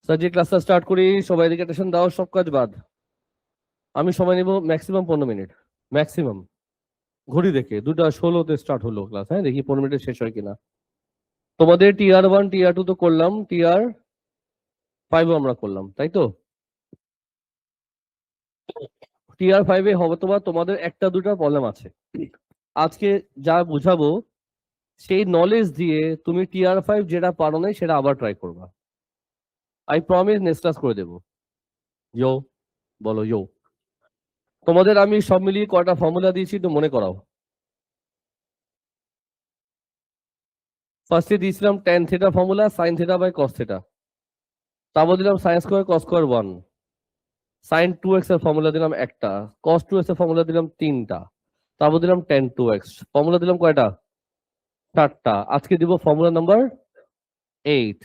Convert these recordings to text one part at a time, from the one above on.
Sir ক্লাসটা start করি, সবাই এদিকে অ্যাটেনশন দাও, সব কাজ বাদ। আমি সময় নেব ম্যাক্সিমাম 15 মিনিট, ম্যাক্সিমাম। ঘড়ি দেখে 2:16-তে স্টার্ট হলো ক্লাস। হ্যাঁ, দেখি 15 মিনিটে শেষ হয় কিনা। তোমাদের টিআর 1 টিআর 2 তো করলাম, টিআর 5ও আমরা করলাম, তাই তো? টিআর 5-এ হবে তোমাদের একটা দুটা প্রবলেম আছে। আজকে যা বুঝাবো সেই নলেজ দিয়ে তুমি টিআর 5 যেটা পারো নাই সেটা আবার ট্রাই করবা। আই প্রমিস নেক্সট ক্লাস করে দেবো। ইয়ো, বলো ইয়ো। তোমাদের আমি সব মিলিয়ে কয়টা ফর্মুলা দিয়েছি একটু মনে করাও। ফার্স্টে দিয়েছিলাম tan theta formula, sin theta by cos theta. তারপর দিলাম sin square cos square 1, sin 2x এর ফর্মুলা দিলাম একটা, cos 2x এর ফর্মুলা দিলাম তিনটা, তারপর দিলাম tan 2x ফর্মুলা দিলাম কয়টা? 4টা। আজকে দিব formula number 8,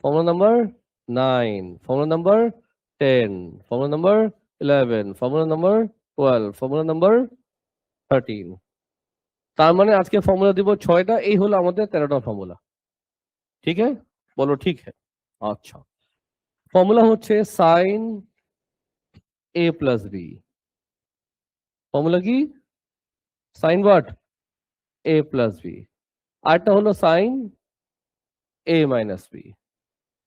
formula number 9, formula number 10, formula number 11, formula number 12, formula number 13। তার মানে আজকে ফর্মুলা দিব 6টা। এই হলো আমাদের 13টা ফর্মুলা। ঠিক আছে, বলো ঠিক है। আচ্ছা, ফর্মুলা হচ্ছে sine A plus B. Formula কি? Sine what? A plus B. আরটা হলো সাইন এ মাইনাস বি।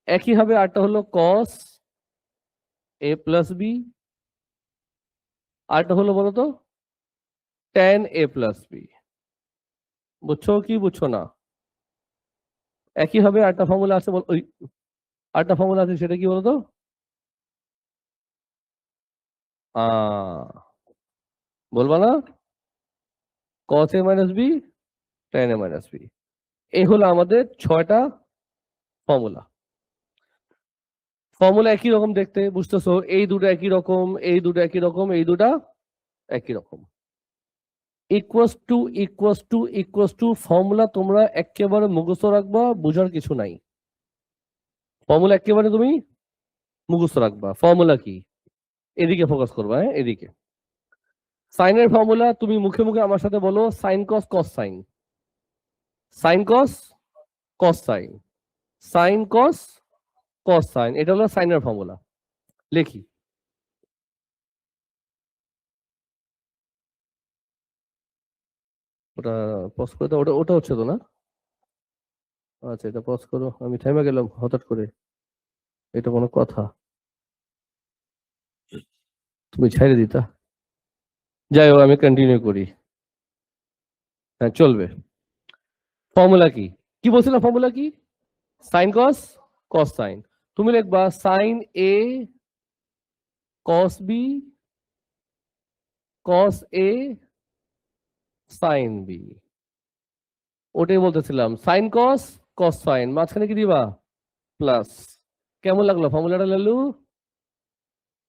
একই হবে আরটা হলো কস এ প্লাস বি। আরটা হলো বলো তো ট্যান এ প্লাস বি। বুঝছো কি বুঝছো না? একই হবে আরটা ফর্মুলা আছে, ওই আরটা ফর্মুলা আছে, সেটা কি বলতো? বলবা না? Cos A minus B, tan A minus B. এই হলো আমাদের 6টা ফর্মুলা। ফর্মুলা একই রকম দেখতে, বুঝতেছো? এই দুটো একই রকম, এই দুটো একই রকম, এই দুটা একই রকম। ইকুয়াস টু ফর্মুলা তোমরা একেবারে মুখস্থ রাখবা, বোঝার কিছু নাই। ফর্মুলা একেবারে তুমি মুখস্থ রাখবা। ফর্মুলা কি? এদিকে ফোকাস করবা, হ্যাঁ এদিকে। সাইনের ফর্মুলা তুমি মুখে মুখে আমার সাথে বলো, sign cos cos sine, sign cos cos sine, sign cos cos sign. এটা হলো সাইনের ফর্মুলা। লিখি। ওটা পজ করে দাও, ওটা ওটা হচ্ছে তো না? আচ্ছা, এটা পজ করো। আমি থেমে গেলাম হঠাৎ করে, এটা কোনো কথা? তুমি ছেড়ে দিতা। যাই হোক, আমি কন্টিনিউ করি। হ্যাঁ, চলবে। ফর্মুলা কি কি বলছিলাম? ফর্মুলা কি? Sine cos cos sign. তুমি লিখবা সাইন এ কস বি কস এ সাইন বি। ওটাই বলতেছিলাম, সাইন কস কস সাইন, মাঝখানে কি দিবা? প্লাস। কেমন লাগলো ফর্মুলাটা লালু?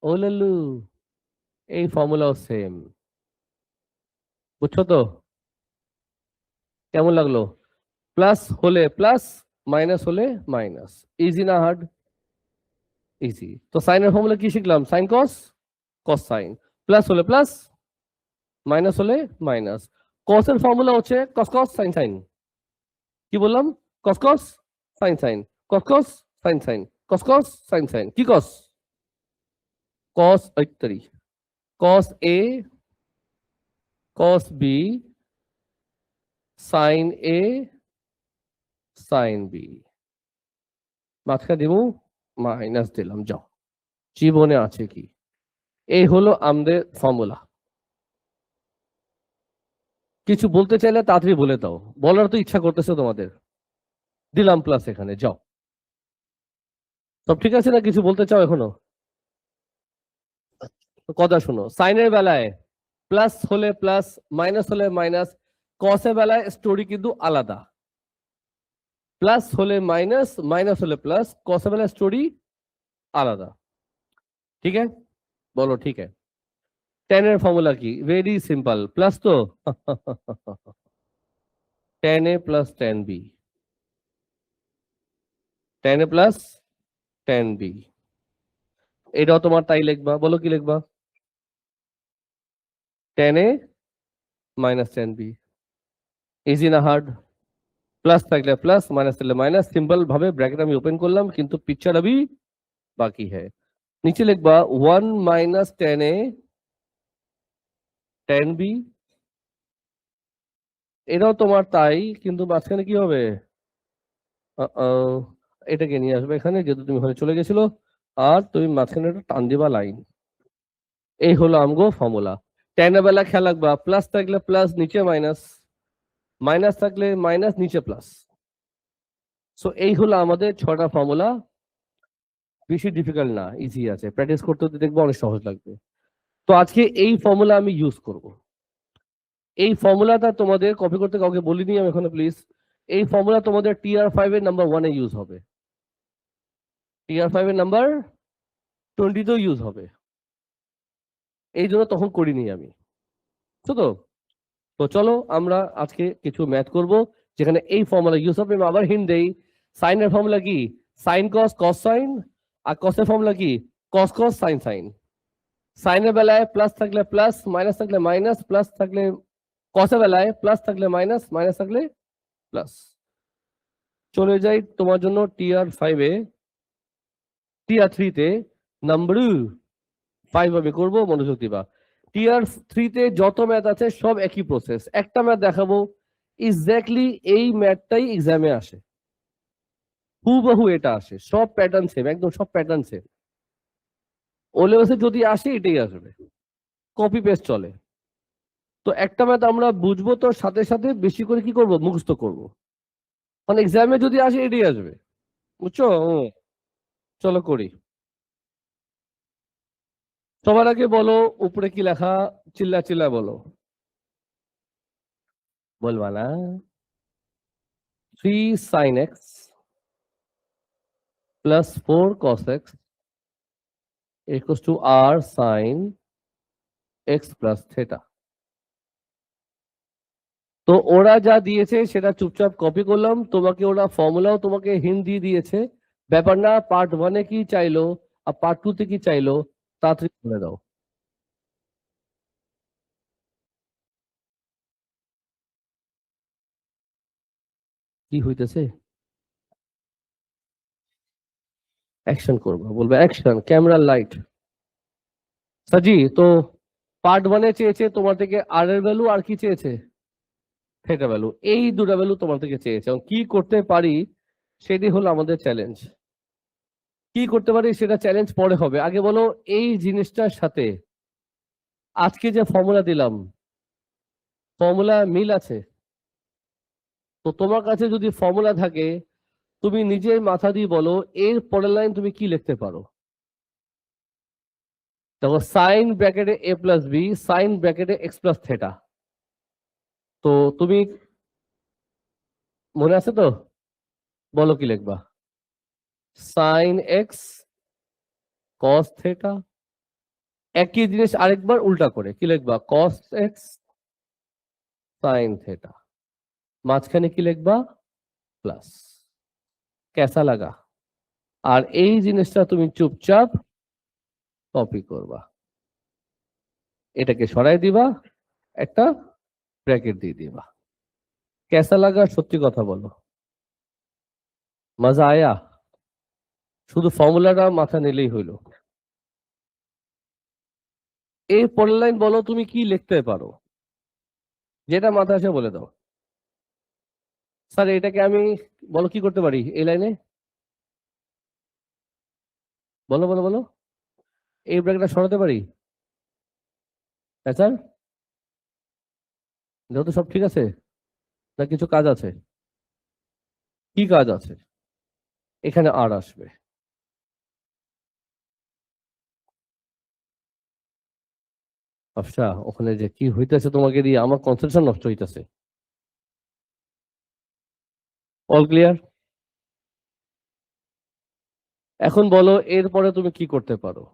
ও লালু, এই ফর্মুলাও সেম, বুঝছো তো? কেমন লাগলো? প্লাস হলে প্লাস, মাইনাস হলে মাইনাস। ইজি না হার্ড? ইজি। তো সাইনের ফর্মুলা কি শিখলাম? Sign cos cos sign. Plus হলে প্লাস, মাইনাস হলে মাইনাস। কস এর ফর্মুলা হচ্ছে কস কস সাইন সাইন। কি বললাম? কস cos sine sign, cos cos sine sign, cos cos sine sign. কি কস? কস ঐত্তরি, কস এ কস বি সাইন এ সাইন বি। মাঝখানে দিব মাইনাস দিলাম। যাও, জীবনে আছে কি? এই হলো আমাদের ফর্মুলা। কিছু বলতে চাইলে তাড়াতাড়ি বলে দাও, বলার তো ইচ্ছা করতেছে তোমাদের। দিলাম প্লাস এখানে, যাও। সব ঠিক আছে না? কিছু বলতে চাও এখনো? কথা শুনো, সাইনের বেলায় প্লাস হলে প্লাস, মাইনাস হলে মাইনাস। কসের বেলায় স্টোরি কিন্তু আলাদা। প্লাস হলে মাইনাস, মাইনাস হলে প্লাস, কসের বেলায় স্টোরি আলাদা। ঠিক আছে, বলো ঠিক আছে। টেন এর ফর্মুলা কি? ভেরি সিম্পল, প্লাস তো টেন এ প্লাস টেন বি, টেন এ প্লাস টেন বি। এটাও তোমার তাই লিখবা। বলো কি লিখবা? টেন এ মাইনাস টেন বি। ইজি না হার্ড? প্লাস থাকলে প্লাস, মাইনাস থাকলে মাইনাস। সিম্পল ভাবে ব্র্যাকেট আমি ওপেন করলাম, কিন্তু পিকচার আমি बाकी है। नीचे लिखबा 1 माइनस 10a 10b, এটাও তোমার তাই, কিন্তু মাঝখানে কি হবে? এটাকে নিয়ে আসবে এখানে, যেহেতু তুমি ওখানে চলে গেছিল, আর তুমি মাঝখানে একটা টান দিবা লাইন। এই হলো আমগো ফর্মুলা। 10 এর বেলা খেয়াল রাখবা, প্লাস থাকলে প্লাস নিচে মাইনাস, মাইনাস থাকলে মাইনাস নিচে প্লাস। সো এই হলো আমাদের 6টা ফর্মুলা। বেশি ডিফিকাল্ট না, ইজি আছে, প্র্যাকটিস করতে হতে দেখবো অনেক সহজ লাগবে। তো আজকে এই ফর্মুলা আমি ইউজ করব। এই ফর্মুলাটা তোমাদের কপি করতে কাউকে বলিনি আমি এখানে, প্লিজ। এই ফর্মুলা তোমাদের TR5 এর নাম্বার 1 এ ইউজ হবে, TR5 এর নাম্বার 20 তেও ইউজ হবে, এই জন্য তখন করিনি আমি। তো তো চলো আমরা আজকে কিছু ম্যাথ করব যেখানে এই ফর্মুলা ইউজ হবে। আমি আবার হিন্ট দেই, সাইনের ফর্মুলা কি? Sine cos, cos sine. আর কসের ফর্মুলা কি? Cos cos, sine sine. সাইনের বেলায় প্লাস থাকলে প্লাস, মাইনাস থাকলে মাইনাস, প্লাস থাকলে কসের বেলায় প্লাস থাকলে মাইনাস, মাইনাস থাকলে প্লাস। চলে যাই তোমার জন্য TR5 এ, TR3 তে নাম্বার 5 আমি করবো, মনোযোগ দিবা। TR3 তে যত ম্যাথ আছে সব একই প্রসেস। একটা ম্যাথ দেখাবো, এক্স্যাক্টলি এই ম্যাথটাই এক্সামে আসে, হুবহু এটা আসে, সব প্যাটার্ন সেম, একদম সব প্যাটার্ন সেম। ও লেভেলে যদি আসে এটাই আসবে, কপি পেস্ট চলে। তো একটা ম্যাথ আমরা বুঝবো, তো সাথে সাথে বেশি করে কি করব, মুখস্থ করব, মানে এক্সামে যদি আসে এটাই আসবে, বুঝছো? চলো করি। সবার আগে বলো উপরে কি লেখা, চিল্লা চিল্লা বলো, বলবা না? 3 sin x plus 4 cos x equals to r sin x plus theta। তো ওরা যা দিয়েছে সেটা চুপচাপ কপি করলাম, তোমাকে ওরা ফর্মুলাও তোমাকে হিন্ট দিয়ে দিয়েছে। ব্যাপার না, পার্ট 1 এ কি চাইলো আর পার্ট 2 তে কি চাইলো তাড়াতাড়ি বলে দাও। কি হইতেছে? অ্যাকশন করবো, বলবে অ্যাকশন, ক্যামেরা লাইট। সাজি, তো পার্ট 1 এ চেয়েছে তোমার থেকে আর এর ভ্যালু, আর কি চেয়েছে? Theta value. এই দুটো ভ্যালু তোমার থেকে চেয়েছে, এবং কি করতে পারি সেটি হলো আমাদের চ্যালেঞ্জ। কি করতে পারি সেটা চ্যালেঞ্জ পরে হবে, আগে বলো এই জিনিসটার সাথে আজকে যে ফর্মুলা দিলাম, ফর্মুলা মিল আছে? তো তোমার কাছে যদি ফর্মুলা থাকে, তুমি নিজের মাথা দিয়ে বলো এর পরের লাইন তুমি কি লিখতে পারো। দেখো, সাইন ব্র্যাকেটে a প্লাস বি, সাইন ব্র্যাকেটে এক্স প্লাস থেটা। তো তুমি মনে আছে তো? বলো কি লিখবা? Sine X cos theta. একই জিনিস আরেকবার উল্টা করে কি লিখবা? Cos X sine theta. মাঝখানে কি লিখবা? প্লাস। কেসা লাগা? আর এই জিনিসটা তুমি চুপচাপ কপি করবা, এটাকে সরাই দিবা, একটা ব্র্যাকেট দিয়ে দিবা। কেসা লাগা? সত্যি কথা বলো, মজা আয়া? শুধু ফর্মুলাটা মাথা নিলেই হইলো। এই পরের লাইন বলো তুমি কি লিখতে পারো, যেটা মাথা আসে বলে দাও। স্যার এটাকে আমি, বলো কি করতে পারি এই লাইনে, বলো বলো বলো। এই ব্র্যাকেটটা সরাতে পারি? হ্যাঁ স্যার, যেহেতু সব ঠিক আছে, না কিছু কাজ আছে? কি কাজ আছে? এখানে আর আসবে। আচ্ছা, ওখানে যে কি হইতেছে তোমাকে দিয়ে আমার কনসেন্ট্রেশন নষ্ট হইতেছে। All clear? এখন বলো এরপরে তুমি কি করতে পারো।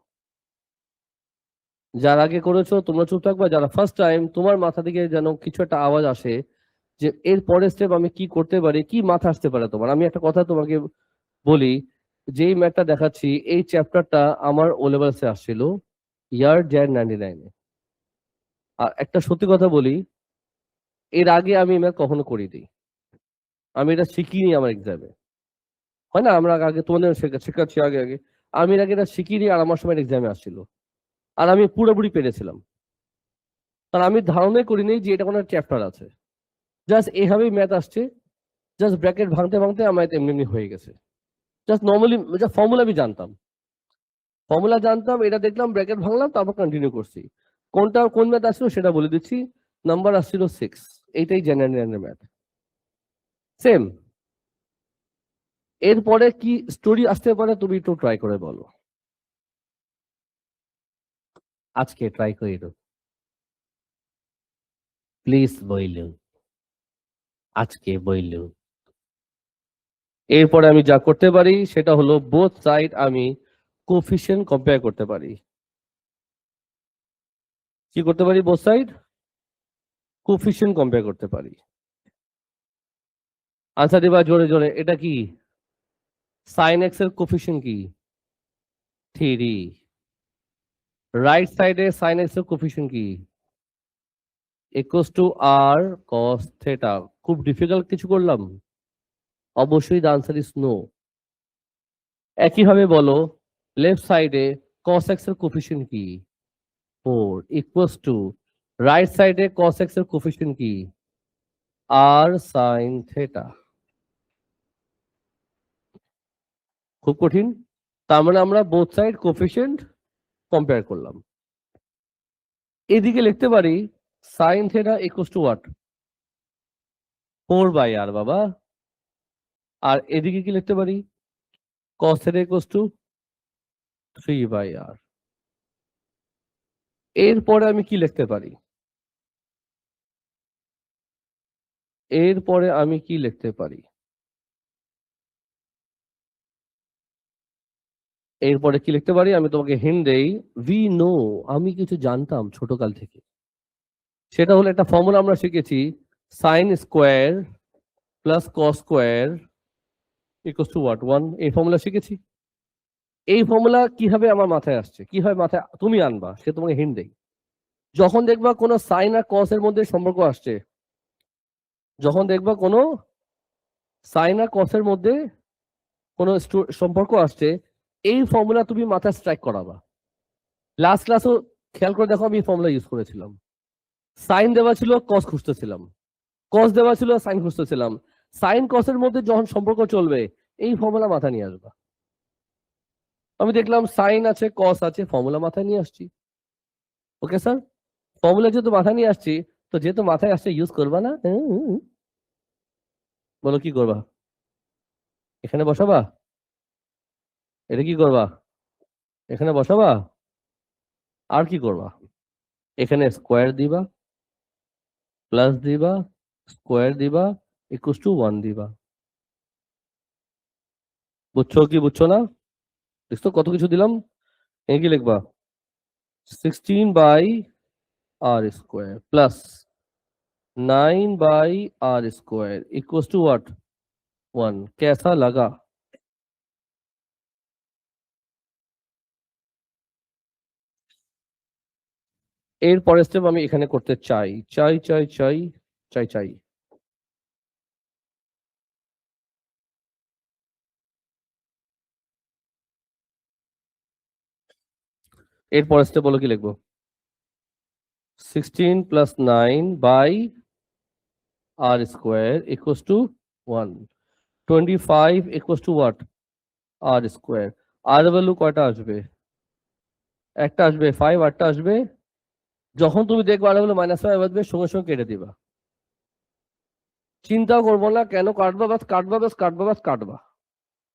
যার আগে করেছো তোমরা চুপ থাকবা, যারা ফার্স্ট টাইম তোমার মাথা থেকে যেন কিছু একটা আওয়াজ আসে যে এর পরের স্টেপ আমি কি করতে পারি, কি মাথা আসতে পারে তোমার। আমি একটা কথা তোমাকে বলি, যেই ম্যাথটা দেখাচ্ছি এই চ্যাপ্টারটা আমার ও লেভেলসে আসছিল ইয়ার জ্যান 99-এ। আর একটা সত্যি কথা বলি, এর আগে আমি ম্যাথ কখনো করিনি, আমি এটা শিখিনি আমার এক্সামে। হয় না, আমরা আগে তোমাদের শেখাচ্ছি আগে আগে, আমি এর আগে এটা শিখিনি, আর আমার সময় এক্সামে আসছিল, আর আমি পুরোপুরি পেরেছিলাম। কারণ আমি ধারণাই করিনি যে এটা কোনো চ্যাপ্টার আছে, জাস্ট এইভাবেই ম্যাথ আসছে, জাস্ট ব্র্যাকেট ভাঙতে ভাঙতে আমার এমনি এমনি হয়ে গেছে। জাস্ট নর্মালি ফর্মুলা আমি জানতাম, এটা দেখলাম, ব্র্যাকেট ভাঙলাম, তারপর কন্টিনিউ করছি। কোন ম্যাথ আসছিল সেটা বলে দিচ্ছি। নাম্বার আসছিল 6, এইটাই জেনারেল ম্যাথ, সেম। এরপরে কি স্টোরি আসতে পারে তুমি একটু ট্রাই করে বলো, আজকে ট্রাই করে দাও প্লিজ, বইলু আজকে বইলু। এরপরে আমি যা করতে পারি সেটা হলো বোথ সাইড আমি কোফিশিয়েন্ট কম্পেয়ার করতে পারি। কি করতে পারি? বোথ সাইড কোফিশিয়েন্ট কম্পেয়ার করতে পারি। আনসার দিবা জোরে জোরে। এটা কি? সাইন এক্স এর কোফিশিয়েন্ট কি? 3। রাইট সাইডে সাইন এক্স এর কোফিশিয়েন্ট কি? Equals to R cos theta. খুব ডিফিকাল্ট কিছু করলাম? অবশ্যই দ্য আনসার ইজ নো। একইভাবে বলো, লেফট সাইডে কস এক্স এর কোফিশিয়েন্ট কি? 4 ইকুয়ালস টু রাইট সাইডে কস এক্স এর কোফিশিয়েন্ট কি? আর সাইন থিটা। খুব কঠিন? তার মানে আমরা বোথ সাইড কোফিশিয়েন্ট কম্পেয়ার করলাম। এদিকে লিখতে পারি sine theta equals to what? 4/r বাবা। আর এদিকে কি লিখতে পারি? cos theta equals to 3/r। এরপরে আমি কি লিখতে পারি? এরপরে আমি কি লিখতে পারি? এরপরে কি লিখতে পারি আমি তোমাকে হিন্ট দেই। উই নো, আমি কিছু জানতাম ছোটকাল থেকে। সেটা হলো একটা ফর্মুলা আমরা শিখেছি, sine square plus cos square equals to what? 1। এই ফর্মুলা শিখেছি। এই ফর্মুলা কিভাবে আমার মাথায় আসছে, কিভাবে মাথায় তুমি আনবা, সে তোমাকে হিন্ট দেই। যখন দেখবা কোনো সাইন আর কস এর মধ্যে সম্পর্ক আসছে, যখন দেখবা কোনো সাইন আর কস এর মধ্যে কোনো সম্পর্ক আসছে, এই ফর্মুলা তুমি মাথায় স্ট্রাইক করাবা। লাস্ট ক্লাসও খেয়াল করে দেখো, আমি এই ফর্মুলা ইউজ করেছিলাম। সাইন দেওয়া ছিল, কস খুঁজতেছিলাম, কস দেওয়া ছিল, সাইন খুঁজতেছিলাম। সাইন কসের মধ্যে যখন সম্পর্ক চলবে, এই ফর্মুলা মাথায় নিয়ে আসবা। আমি দেখলাম সাইন আছে, কস আছে, ফর্মুলা মাথায় নিয়ে আসছি। ওকে স্যার, ফর্মুলা যেহেতু মাথায় নিয়ে আসছি, তো যেহেতু মাথায় আসছে ইউজ করবা না? বলো কি করবা? এখানে বসাবা? এটা কি করবা? এখানে বসাবা? আর কি করবা? এখানে স্কোয়ার দিবা, প্লাস দিবা, স্কোয়ার দিবা, ইকুয়ালস টু 1 দিবা। বুঝছো কি বুঝছো না? দেখছো কত কিছু দিলাম। এখানে কি লিখবা? 16/r স্কোয়ার প্লাস 9/r square equals to what? 1। कैसा लगा? এর পরের স্টেপ আমি এখানে করতে চাই চাই চাই চাই চাই চাই এর পরের স্টেপ বলো কি লিখবো? 16 plus 9/r square equals to 1। 25 equals to what? R square. আর ভ্যালু কয়টা আসবে? একটা আসবে, 5। আরটা আসবে, যখন তুমি দেখবে আর ভ্যালু -5 আসবে, সঙ্গে সঙ্গে কেটে দিবা। চিন্তা করবো না কেন কাটবা, বাস কাটবা, বাস কাটবা, বাস কাটবা।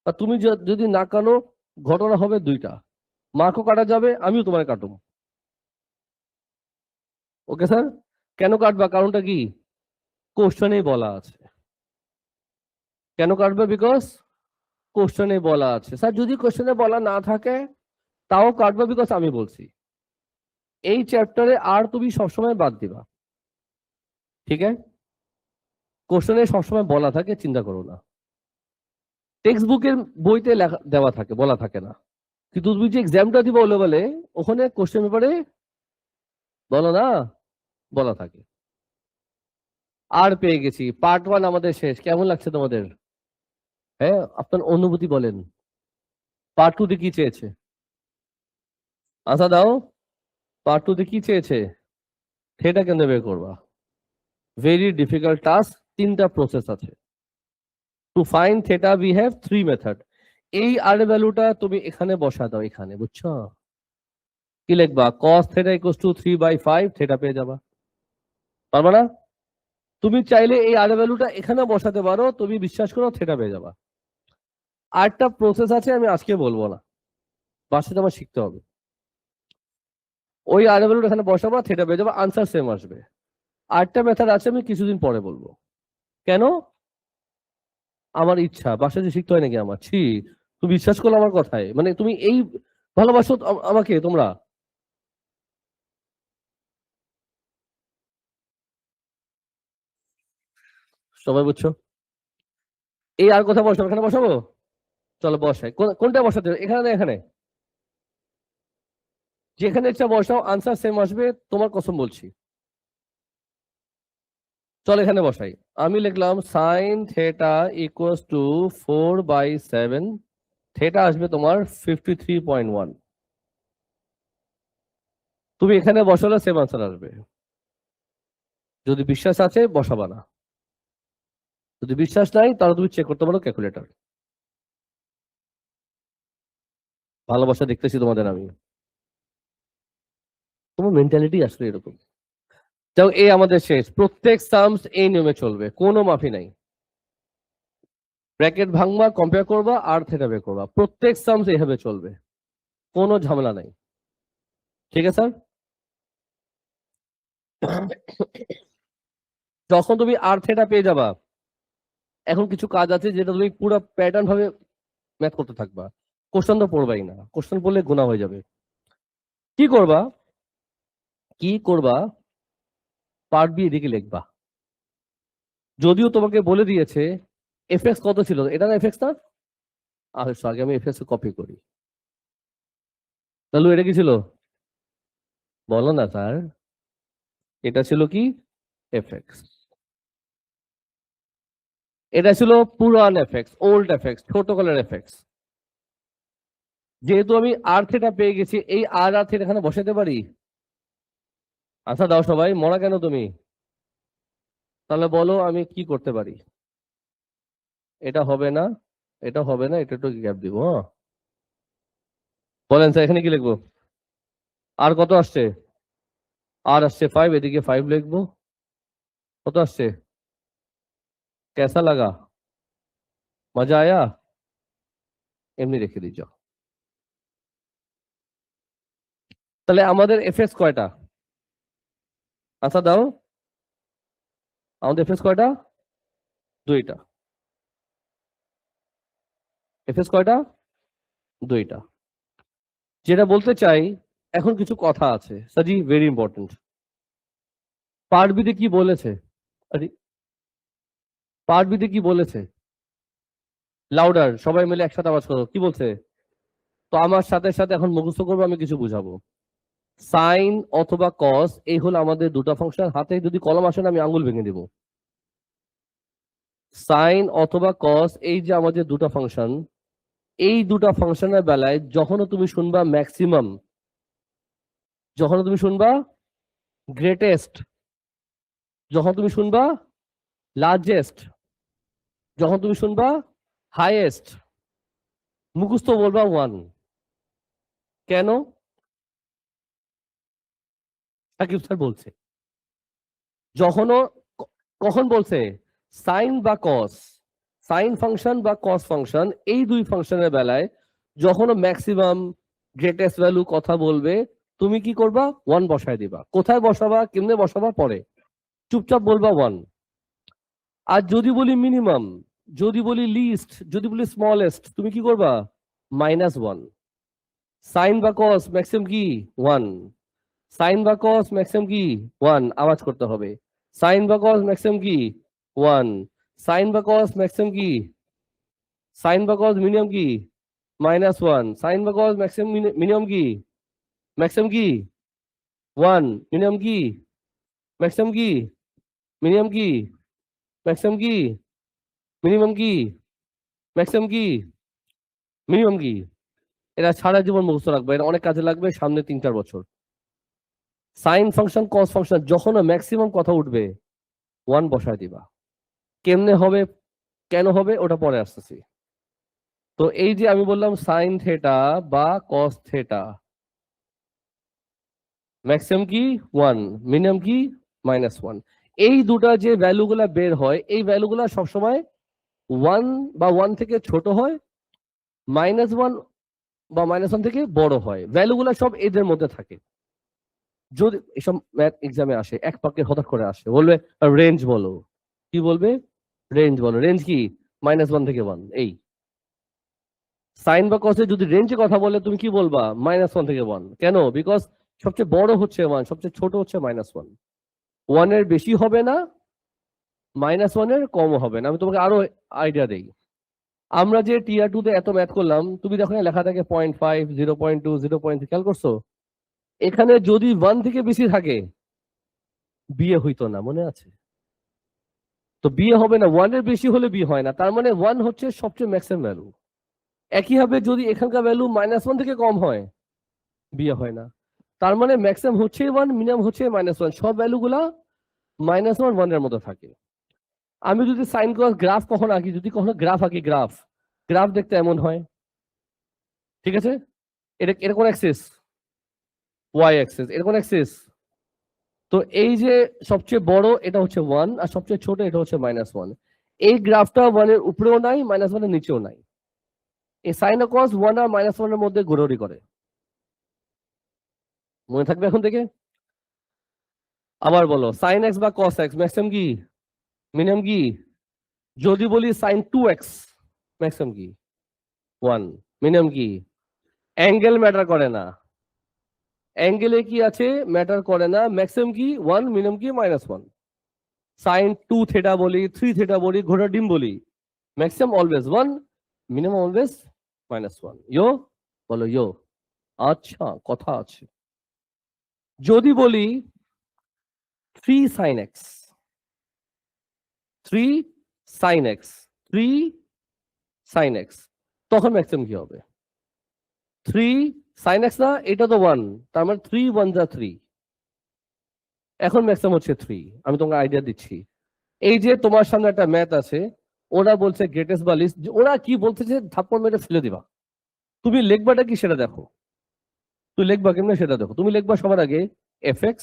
আর তুমি যদি না কানো, ঘটনা হবে দুইটা, মার্কও কাটা যাবে, আমিও তোমার কাটবো। Okay sir? কেন কাটবা? কারণটা কি? কোশ্চেনেই বলা আছে। কেন কাটবে? বিকজ কোশ্চেনে বলা আছে। স্যার যদি কোশ্চেনে বলা না থাকে তাও কাটবে, বিকজ আমি বলছি। এই চ্যাপ্টারে আর তুমি সবসময় বাদ দিবা, ঠিক আছে? কোশ্চেনে সবসময় বলা থাকে, চিন্তা করো না। টেক্সট বুকের বইতে লেখা দেওয়া থাকে, বলা থাকে না। কিন্তু তুমি যে এক্সামটা দিবা ও লেভেলে, ওখানে কোশ্চেন পেপারে বলো না, বলা থাকে। আর পেয়ে গেছি, পার্ট 1 আমাদের শেষ। কেমন লাগছে তোমাদের? হ্যাঁ, আপনার অনুভূতি বলেন। পার্ট টু তে কি চেয়েছে? আচ্ছা দাও, পার্ট টু তে কি চেয়েছে? থিটা কেন্দ্রে বের করবা। ভেরি ডিফিকাল্ট টাস্ক, তিনটা প্রসেস আছে। To find theta we have three method. এই আর ভ্যালুটা তুমি এখানে বসা দাও, এখানে, বুঝছো? কি লিখবা? cos theta equals to 3/5 theta পেয়ে যাবা। পারবা না? তুমি চাইলে এই আর ভ্যালুটা এখানে বসাতে পারো, তুমি বিশ্বাস করো থিটা পেয়ে যাবা। আরেকটা প্রসেস আছে, আমি আজকে বলবো না, বাসাতে আমার শিখতে হবে। ওই আর ভ্যালুটা এখানে বসাবা, থিটা পেয়ে যাবা, আনসার সেম আসবে। আরেকটা মেথড আছে, আমি কিছুদিন পরে বলবো। কেন? আমার ইচ্ছা, বাসায় যে শিখতে হয় নাকি আমার? ছি, তুমি বিশ্বাস করলো আমার কথায়? মানে তুমি এই ভালোবাসো আমাকে তোমরা? সবাই বুঝছো? এই আর কথা বসাবো, এখানে বসাবো। চলো বসাই, কোনটা বসাতে হবে? এখানে না এখানে? যেখানে ইচ্ছা বসাও, আনসার সেম আসবে, তোমার কসম বলছি। চলো এখানে বসাই। আমি লিখলাম sine theta equals to 4/7, theta আসবে তোমার 53.1। তুমি এখানে বসালে সেম আনসার আসবে। যদি বিশ্বাস আছে বসাবা না, যদি বিশ্বাস নাই তাহলে তুমি চেক করতে পারো ক্যালকুলেটর। ভালোবাসা দেখতেছি তোমাদের আমি। তোমার মেন্টালিটি আসলে এরকম। যাও, এই আমাদের শেষ। প্রত্যেক সামস এই নিয়মে চলবে, কোনো মাফি নাই। ব্র্যাকেট ভাঙবা, কম্পেয়ার করবা, আর থিটা বের করবা। প্রত্যেক সামস এইভাবে চলবে, কোনো ঝামেলা নাই। ঠিক আছে স্যার? যখন তুমি আর থিটা পেয়ে যাবা, এখন কিছু কাজ আছে যেটা তুমি পুরো প্যাটার্ন ভাবে ম্যাথ করতে থাকবা। কোশ্চেন তো পড়বাই না, কোশ্চেন পড়লে গুণা হয়ে যাবে। কি করবা? কি করবা? পার্ট বি এদিকে লিখবা। যদিও তোমাকে বলে দিয়েছে এফএক্স কত ছিল, এটা না এফএক্স না? আসো আগে আমি এফএক্স কপি করি। তাহলে এটা কি ছিল? বলো না স্যার। এটা ছিল কি? এফএক্স। এটা ছিল পুরান এফএক্স, ওল্ড এফএক্স, ছোটকালের এফএক্স। যেহেতু আমি আর থিটা পেয়ে গেছি, এই আর থিটা এখানে বসাতে পারি। আচ্ছা দাও সবাই, মরা কেন তুমি? তাহলে বলো আমি কি করতে পারি? এটা হবে না, এটা হবে না, এটা একটু গ্যাপ দিব, হ্যাঁ? বলেন স্যার, এখানে কি লিখবো? আর কত আসছে? আর আসছে 5, এদিকে 5 লিখবো। কত আসছে? कैसा लगा? मजा आया? এমনি রেখে দিই যাও। তাহলে আমাদের এফএক্স কয়টা? আচ্ছা দাও, আমাদের এফএক্স কয়টা? দুইটা। এফএক্স কয়টা? দুইটা। যেটা বলতে চাই, এখন কিছু কথা আছে সাজি, ভেরি ইম্পর্টেন্ট। পার্ট বিতে কি বলেছে? আরে, পার্ট বিতে কি বলেছে? লাউডার, সবাই মিলে একসাথে আওয়াজ করো, কি বলছে? তো আমার সাথে সাথে এখন মুখস্থ করবো, আমি কিছু বুঝাবো। সাইন অথবা কস, এই হলো আমাদের দুটো ফাংশন। হাতে যদি কলম আসে না, আমি আঙ্গুল ভেঙে দিব। সাইন অথবা কস, এই যে আমাদের দুটো ফাংশন, এই দুটো ফাংশনের বেলায় যখনও তুমি শুনবা ম্যাক্সিমাম, যখন তুমি শুনবা গ্রেটেস্ট, যখন তুমি শুনবা লার্জেস্ট, যখন তুমি শুনবা হাইয়েস্ট, মুখস্থ বলবা 1। কেন? সাকিব স্যার বলছে। যখনও, কখন বলছে? সাইন বা কস, সাইন ফাংশন বা কস ফাংশন, এই দুই ফাংশনের বেলায় যখনও ম্যাক্সিমাম গ্রেটেস্ট ভ্যালু কথা বলবে, তুমি কি করবা? 1 বসায় দিবা। কোথায় বসাবা, কেমনে বসাবা পরে, চুপচাপ বলবা 1। আর যদি বলি মিনিমাম, যদি বলি লিস্ট, যদি বলি স্মলেস্ট, তুমি কি করবা? -1। সাইন বা কস ম্যাক্সিমাম কি? 1। সাইন বা কস ম্যাক্সিমাম কি? 1, আওয়াজ করতে হবে। সাইন বা কস ম্যাক্সিমাম কি? 1। সাইন বা কস ম্যাক্সিমাম কি? সাইন বা কস মিনিমাম কি? -1। সাইন বা কস ম্যাক্সিমাম মিনিমাম কি? ম্যাক্সিমাম কি? 1। মিনিমাম কি? ম্যাক্সিমাম কি? মিনিমাম কি? ম্যাক্সিমাম কি? মিনিমাম কি? ম্যাক্সিমাম কি? মিনিমাম কি? এটা সারা জীবন মুখস্থ রাখবে, এটা অনেক কাজে লাগবে সামনে 3-4 বছর। সাইন ফাংশন কস ফাংশন যখন ম্যাক্সিমাম কথা উঠবে 1 বসায় দিবা। কেমনে হবে কেন হবে ওটা পরে আসতেছি। তো এই যে আমি বললাম সাইন থেটা বা কস থেটা, ম্যাক্সিমাম কি 1, মিনিমাম কি -1, এই দুটা যে ভ্যালুগুলা বের হয় এই ভ্যালুগুলা সবসময় 1 বা 1 থেকে ছোট হয়, -1 বা -1 থেকে বড় হয়, ভ্যালুগুলা সব এদের মধ্যে থাকে। যদি এসব ম্যাথ এক্সামে আসে এক পাকে হঠাৎ করে আসে বলবে রেঞ্জ বলো, কি বলবে রেঞ্জ বলো, রেঞ্জ কি -1 থেকে 1। এই সাইন বা কসে যদি রেঞ্জে কথা বলে তুমি কি বলবা -1 থেকে 1, কেন? বিকজ সবচেয়ে বড় হচ্ছে 1, সবচেয়ে ছোট হচ্ছে -1, 1 এর বেশি হবে না, -1 এর কমও হবে না। আমি তোমাকে আরো আইডিয়া দেই, আমরা যে টিয়ার 2 তে এত ম্যাথ করলাম তুমি দেখো লেখা থাকে 0.5, 0.2, 0.3, খেয়াল করছো? এখানে যদি 1 থেকে বেশি থাকে বিয়ে হইতো না, মনে আছে? তো বিয়ে হবে না, 1 এর বেশি হলে বিয়ে হয় না, তার মানে 1 হচ্ছে সবচেয়ে ম্যাক্সিমাম ভ্যালু। একইভাবে যদি এখানকার ভ্যালু -1 থেকে কম হয় বিয়ে হয় না, তার মানে ম্যাক্সিমাম হচ্ছে 1, মিনিমাম হচ্ছে -1, সব ভ্যালুগুলা -1, 1 এর মধ্যে থাকে। আমি যদি সাইন কস গ্রাফ কখনো আঁকি, যদি কখনো গ্রাফ আঁকি, গ্রাফ গ্রাফ দেখতে এমন হয়, ঠিক আছে? এটা এটা কোন অ্যাক্সিস? Y Axis. এটা কোন অ্যাক্সিস? তো এই যে সবচেয়ে বড় এটা হচ্ছে 1 আর সবচেয়ে ছোট এটা হচ্ছে -1। এই গ্রাফটা 1 এর উপরেও নাই, -1 এর নিচেও নাই। এই সাইন ও কস 1 আর -1 এর মধ্যে ঘোরাঘুরি করে। মনে থাকবে এখন থেকে? আবার বলো, সাইন এক্স বা কস এক্স ম্যাক্সিমাম কি মিনিমাম কি? যদি বলি সাইন 2x ম্যাক্সিমাম কি 1, মিনিমাম কি? অ্যাঙ্গেল ম্যাটার করে না, অ্যাঙ্গেলে কি আছে ম্যাটার করে না, ম্যাক্সিমাম কি 1, মিনিমাম কি -1। সাইন 2 থেটা বলি, 3 থেটা বলি, ঘোড়া ডিম বলি, ম্যাক্সিমাম অলওয়েজ 1, মিনিমাম অলওয়েজ -1। ইয়ো বলো ইয়ো। আচ্ছা কথা আছে। যদি বলি 3 sin x, 3 sin x, 3 sin x, তখন ম্যাক্সিমাম কি হবে? 3 sin x না, এটা তো 1, তার মানে 3 1 যা 3, এখন ম্যাক্সিমাম হচ্ছে 3। আমি তোমাকে আইডিয়া দিচ্ছি, এই যে তোমার সামনে একটা ম্যাথ আছে, ওরা বলছে গ্রেটেস্ট বা লিস্ট, ওরা কি বলতেছে থাপ্পড় মেরে ফেলে দিবা, তুমি লিখবাটা কি সেটা দেখো, তুমি লিখবা কেমনে সেটা দেখো। তুমি লিখবা সবার আগে fx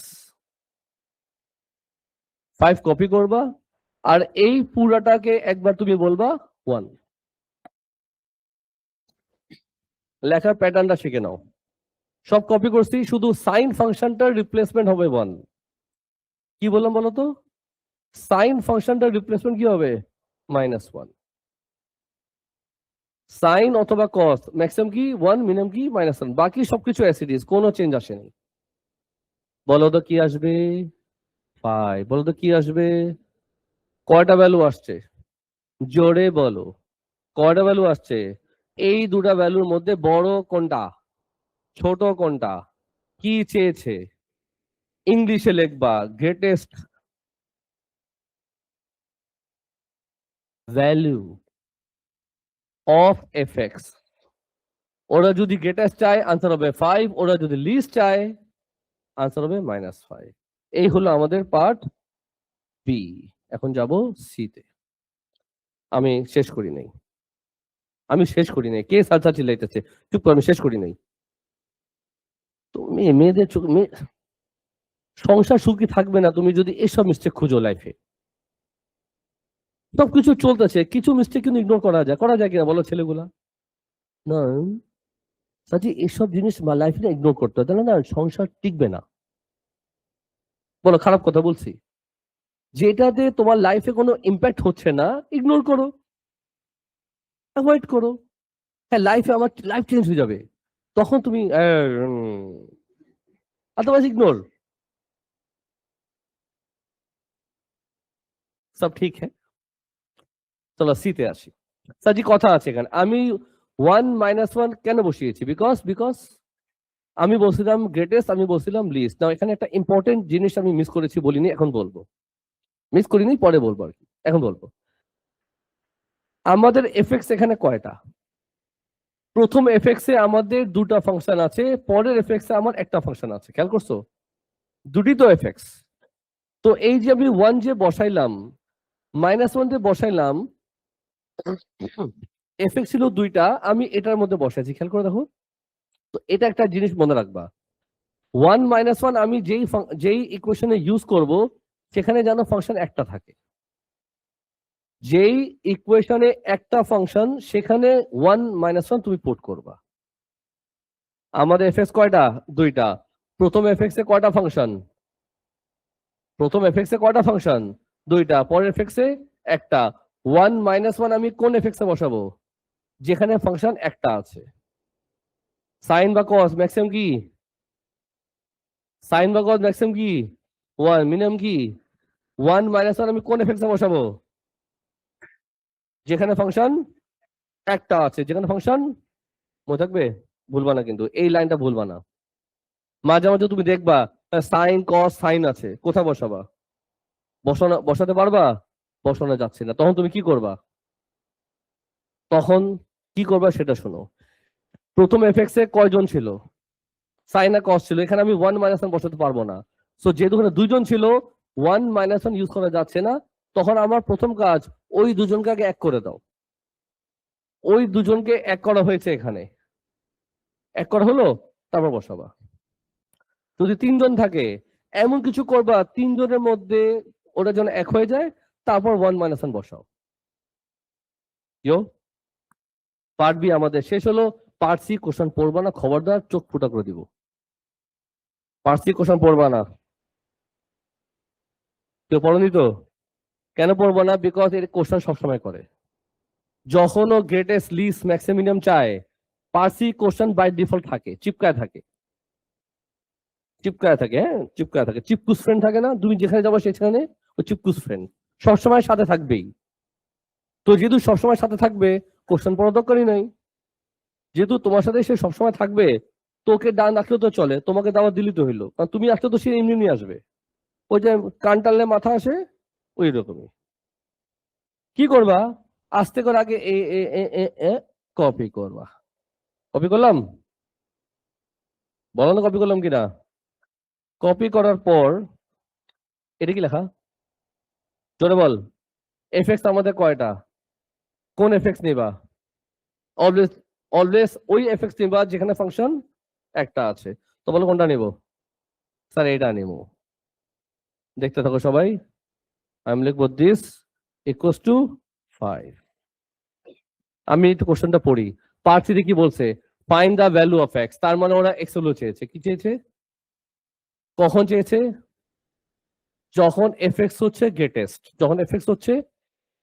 5 কপি করবা, আর এই পুরাটাকে একবার তুমি বলবা 1। লেখার প্যাটার্নটা শিখে নাও। সব কপি করছি, শুধু সাইন ফাংশনটার রিপ্লেসমেন্ট হবে 1। কি বললাম বলো তো? সাইন ফাংশনটার রিপ্লেসমেন্ট কি হবে? -1। সাইন অথবা কস ম্যাক্সিমাম কি 1, মিনিমাম কি -1, বাকি সবকিছু অ্যাজ ইট ইজ, কোনো চেঞ্জ আসেনি। বলো তো কি আসবে? 5। বলো তো কি আসবে? কয়টা ভ্যালু আসছে? জোরে বলো, কয়টা ভ্যালু আসছে? এই দুটা ভ্যালুর মধ্যে বড় কোনটা, ছোট কোনটা? কি চেয়েছে? ইংলিশে লিখবা গ্রেটেস্ট ভ্যালু অফ এফএক্স। ওরা যদি গ্রেটেস্ট চায় আনসার হবে 5, ওরা যদি লিস্ট চায় আনসার হবে -5। এই হলো আমাদের পার্ট বি। এখন যাব সি তে। আমি শেষ করি নাই, আমি শেষ করি নাই, কে সালসা চিল্লাইতেছে? চুপ করো, আমি শেষ করি নাই। তুমি মেয়েদের সংসার সুখী থাকবে না তুমি যদি এসব মিস্টেক খুঁজো লাইফে। সবকিছু চলতেছে, কিছু মিস্টেক কিন্তু ইগনোর করা যায়, করা যায় কিনা বলো ছেলেগুলা? না সাজি, এসব জিনিস লাইফে ইগনোর করতে হয়, তাহলে না সংসার টিকবে না। বলো খারাপ কথা বলছি? যেটাতে তোমার লাইফে কোনো ইম্প্যাক্ট হচ্ছে না ইগনোর করো, অ্যাভয়েড করো। হ্যাঁ লাইফে আমার লাইফ চেঞ্জ হয়ে যাবে, তখন তুমি আদারওয়াইজ ইগনোর। সব ঠিক হ্যাঁ, চলো সিতে আসি। সাজি কথা আছে এখানে, আমি 1 -1 কেন বসিয়েছি? বিকজ বিকজ আমি বলছিলাম গ্রেটেস্ট, আমি বলছিলাম লিস্ট। নাও এখানে একটা ইম্পর্টেন্ট জিনিস আমি মিস করেছি, বলিনি, এখন বলবো। মিস করিনি, পরে বলবো আর কি, এখন বলবো। আমাদের এফএক্স এখানে কয়টা? প্রথম এফএক্স এ আমাদের দুটা ফাংশন আছে, পরের এফএক্স এ আমার একটা ফাংশন আছে, খেয়াল করছো? দুটি তো এফএক্স। তো এই যে আমি 1 যে বসাইলাম, -1 যে বসাইলাম, এফএক্স ছিল দুইটা, আমি এটার মধ্যে বসাইছি, খেয়াল করে দেখো। তো এটা একটা জিনিস মনে রাখবা, 1 -1 আমি যেই ইকুয়েশনে ইউজ করব সেখানে যেন ফাংশন একটা থাকে। যেই ইকুয়েশনে একটা ফাংশন সেখানে 1 -1 তুমি পুট করবা। আমাদের এফএক্স কয়টা? দুইটা। প্রথম এফএক্স এ কয়টা ফাংশন? প্রথম এফএক্স এ কয়টা ফাংশন? দুইটা। পরের এফএক্স এ একটা। 1 -1 আমি কোন এফএক্স এ বসাবো? যেখানে ফাংশন একটা আছে। সাইন বা কস ম্যাক্সিমাম কি? সাইন বা কস ম্যাক্সিমাম কি? 1। মিনিমাম কি? 1 -1 আমি কোন এফএক্স এ বসাবো? যেখানে ফাংশন একটা আছে। যেখানে ফাংশন, মনে থাকবে, ভুলবা না কিন্তু, এই লাইনটা ভুলবা না। মাঝে মাঝে তুমি দেখবা সাইন কস সাইন আছে, কোথায় বসাবা? বসাতে পারবা? বসানো যাচ্ছে না, তখন তুমি কি করবা? তখন কি করবা সেটা শোনো। প্রথম এফএক্স এ কয়জন ছিল? সাইন আর কস ছিল, এখানে আমি 1 -1 বসাতে পারবো না। সো যেহেতু এখানে দুইজন ছিল, 1 -1 ইউজ করা যাচ্ছে না, তখন আমার প্রথম কাজ ওই দুজনকে আগে এক করে দাও। ওই দুজনকে এক করা হয়েছে, এখানে এক করা হলো, তারপর বসাবা। যদি তিনজন থাকে, এমন কিছু করবা তিনজনের মধ্যে ওটা যেন এক হয়ে যায়, তারপর 1 -1 বসাও। পার্ট বি আমাদের শেষ হলো। পার্ট সি কোশ্চেন পড়বা না, খবরদার, চোখ ফুটা করে দিব। পার্ট সি কোশ্চেন পড়বা না। কেউ পড়নি তো? কেন পড়বো না? বিকজ এর কোশ্চেন সবসময় করে। যখন ও গ্রেটেস্ট লিস্ট ম্যাক্সিমিনিয়াম চায়, part C question by default থাকে, চিপকায় থাকে। চিপকায় থাকে, হ্যাঁ চিপকায় থাকে। চিপকুস ফ্রেন্ড থাকে না, তুমি যেখানে যাবো সেখানে ও চিপকুস ফ্রেন্ড সবসময় সাথে থাকবেই। তো যেহেতু সবসময় সাথে থাকবে, কোশ্চেন পড়ার দরকারই নাই। যেহেতু তোমার সাথে সে সবসময় থাকবে, তোকে ডান রাখলেও তো চলে, তোমাকে দাওয়াত দিলি তো হইলো, কারণ তুমি আসলে তো সে এমনি নিয়ে আসবে। ওই যে কান টানলে মাথা আসে, ওই রকমই। কি করবা? আস্তে করে আগে কপি করবা। কপি করলাম, বলো না কপি করলাম কিনা। কপি করার পর এটা কি লেখা? জোরে বল। এফএক্স আমাদের কয়টা? কোন এফএক্স নিবা? অলওয়েজ, অলওয়েজ ওই এফএক্স নিবা যেখানে ফাংশন একটা আছে। তো বলো কোনটা নিব? স্যার এটা নিব। দেখতে থাকো সবাই। আমি লিখবো দিস ইকুয়ালস টু 5। আমি একটু কোশ্চেনটা পড়ি। পার্ট সি কি বলছে? Find the value of x. তার মানে ওরা এক্স ভ্যালু চেয়েছে। কি চেয়েছে? কখন চেয়েছে? যখন এফএক্স হচ্ছে গ্রেটেস্ট। যখন এফএক্স হচ্ছে,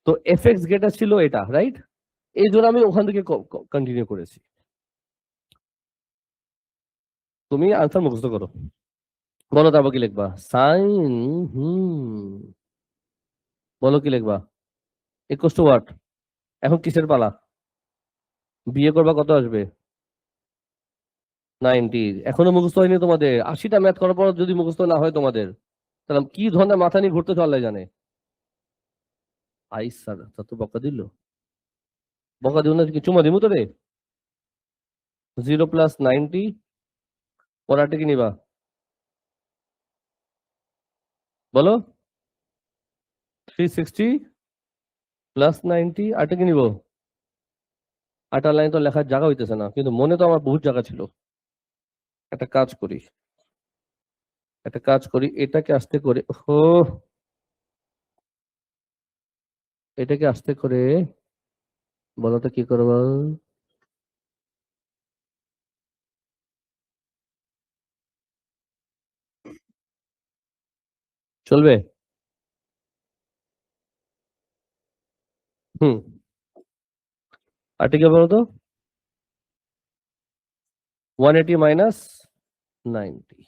তো এফএক্স গ্রেটেস্ট ছিল এটা, রাইট? এই জন্য আমি ওখান থেকে কন্টিনিউ করেছি। তুমি আনসার মুখস্থ করো। বলো তারপর কি লিখবা? সাইন, বলো কি লিখবা? Equals to what? এখন কিসের পালা? বিয়ে করবা, কত আসবে? 90। এখনো মুখস্থ হয়নি তোমাদের? 80টা ম্যাথ করার পর যদি মুখস্থ না হয় তোমাদের, তাহলে কি ধরনের মাথা নিয়ে ঘুরতে চলে জানে। আই স্যার, তা তো বকা দিল। বকা দিল না কি? চুমা দিমু তো রে। 0 + 90, পড়াটা কি নিবা? বলো। 360 + 90, আরটা কি নিব? আটার লাইন তো লেখার জায়গা হইতেছে না, কিন্তু মনে তো আমার বহুত জায়গা ছিল। একটা কাজ করি, এটাকে আস্তে করে, ও এটাকে আস্তে করে, বলো তো কি করবো? চলবে? হুম। আরটা কি বলো তো? 180 - 90।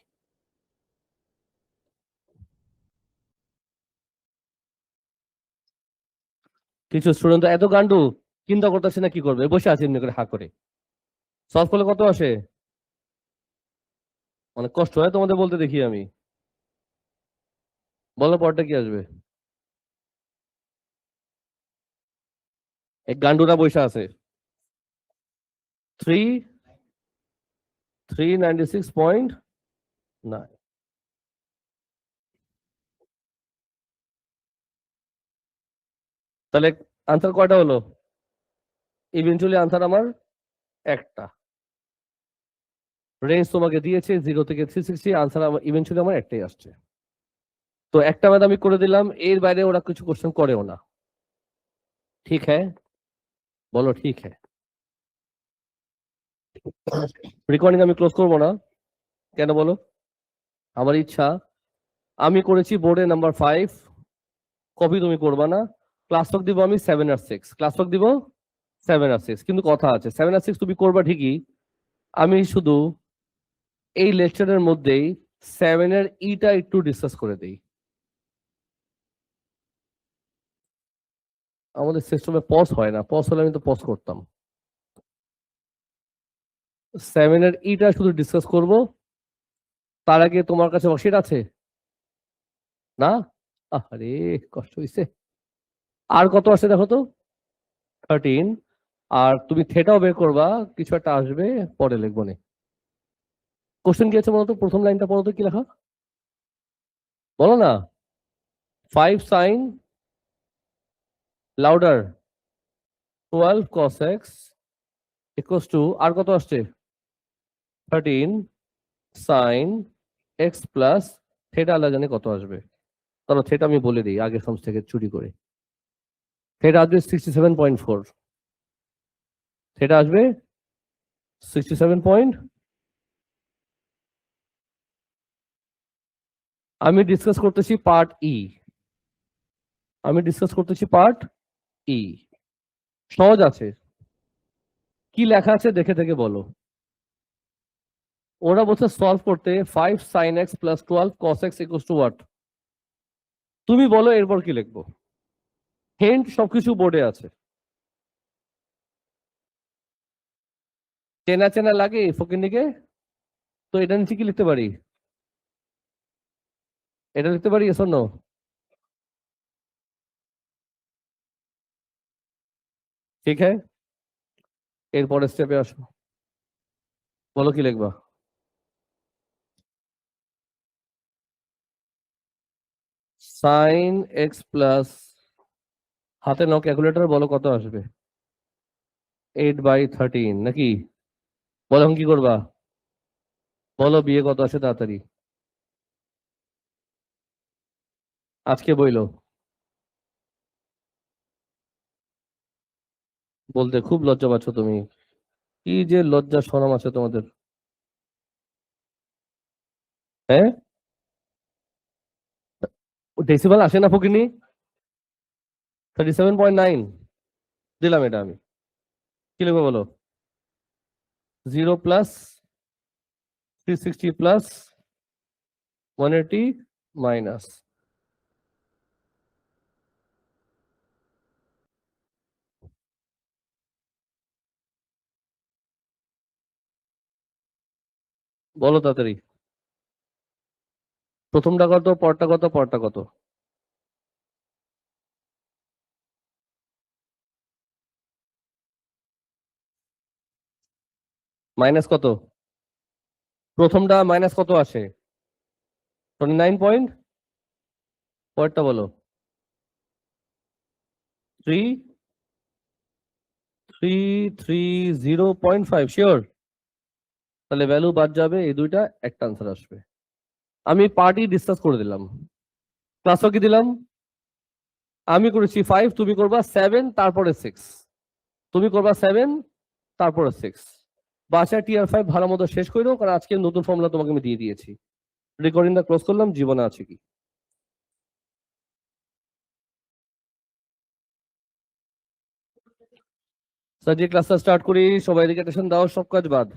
কিছু স্টুডেন্ট এত গান্ডু, চিন্তা করতেছে না কি করবে, বসে আছে এমনি করে হা করে। সলভ করলে কত আসে? অনেক কষ্ট হয় তোমাদের বলতে দেখি আমি। বলো পরটা কি আসবে? এক গান্ডুরা বসে আছে। 396.9। তাহলে আনসার কয়টা হলো? ইভেন্চুয়ালি আনসার আমার একটা। রেঞ্জ তোমাকে দিয়েছে 0 থেকে 360, আনসার আমার ইভেন্চুয়ালি আমার একটাই আসছে। তো একটা ম্যাথ আমি করে দিলাম, এর বাইরে ওরা কিছু কোশ্চেন করেও না। ঠিক হ্যাঁ, বলো ঠিক হ্যাঁ। রেকর্ডিং আমি ক্লোজ করবো না, কেন বলো? আমার ইচ্ছা, আমি করেছি বোর্ডে নাম্বার 5, কপি তুমি করবা না। ক্লাস ওয়ার্ক দিব আমি 7 আর 6, ক্লাস ওয়ার্ক দিব 7 আর 6, কিন্তু কথা আছে 7 আর 6 তুমি করবা ঠিকই, আমি শুধু এই লেকচারের মধ্যেই 7 এর ইটা একটু ডিসকাস করে দিই। আমাদের সিস্টেমে পজ হয় না, পজ হলে আমি তো পজ করতাম। 7 এর ইটা শুধু ডিসকাস করব। তার আগে তোমার কাছে ওয়ার্কশিট আছে না? আরে কষ্ট হইছে। আর কত আছে দেখো তো, 13। আর তুমি থেটাও বের করবা, কিছু একটা আসবে পরে লিখবো নে। কোশ্চেন কি আছে বলতো? প্রথম লাইনটা পড়ো তো, কি লেখা বলো না। 5 sin louder 12 cos x equals to, আর কত আসছে? 13 sin x plus theta, Allah জানে কত আসবে। তাহলে থেটা আমি বলে দিই আগের সামস থেকে চুরি করে। থেটা আসবে 67.4। থেটা আসবে 67 আমি ডিসকাস করতেছি পার্ট ই। আমি ডিসকাস করতেছি পার্ট ই। সহজ আছে, কি লেখা আছে দেখে থেকে বলো। ওরা বলছে সলভ করতে 5 sin x plus 12 cos x equals to what. তুমি বলো এরপর কি লিখবো। হেন্ট সবকিছু বোর্ডে আছে। চেনা চেনা লাগে ফকিন্দিকে। তো এটা নিচে কি লিখতে পারি? এটা লিখতে পারি yes or no? ঠিক হ্যাঁ, এরপরে স্টেপে আসো, বলো কি লিখবা। সাইন এক্স প্লাস, হাতে নাও ক্যালকুলেটর, বলো কত আসবে। 8/13 নাকি? বলো এখন কি করবা, বলো বিয়ে কত আসে তাড়াতাড়ি। আজকে বইলো বলতে খুব লজ্জা পাচ্ছ তুমি, কি যে লজ্জা শরম আছে তোমাদের। হ্যাঁ, ডেসিমাল আসে না ফকিনি। 37.9 দিলাম, এটা আমি কি লিখবো বলো। 0 প্লাস 360 প্লাস 180 মাইনাস, বলো তাড়াতাড়ি। প্রথমটা কত, পরটা কত, পরটা কত? মাইনাস কত? প্রথমটা মাইনাস কত আসে? 29 পরেরটা বলো। 3330.5 শিওর? তাহলে ভ্যালু বাদ যাবে, এই দুইটা একটা আনসার আসবে। আমি পার্টি ডিসকাস করে দিলাম, ক্লাসও কি দিলাম। আমি করেছি 5, তুমি করবা 7 তারপরে 6, তুমি করবা 7 তারপরে 6। বাসায় টিআর 5 ভালো মতো শেষ করে দাও, কারণ আজকে নতুন ফর্মুলা তোমাকে আমি দিয়ে দিয়েছি। রেকর্ডিংটা ক্লোজ করলাম, জীবনে আছে কি। স্যার যে ক্লাসটা স্টার্ট করি, সবাই এদিকে অ্যাটেনশন দাও, সব কাজ বাদ।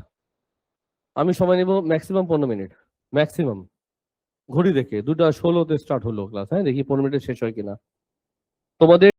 আমি সময় নেব ম্যাক্সিমাম 15 মিনিট, ম্যাক্সিমাম। ঘড়ি দেখে 2:16 স্টার্ট হলো ক্লাস, হ্যাঁ দেখি 15 মিনিটে শেষ হয় কিনা তোমাদের।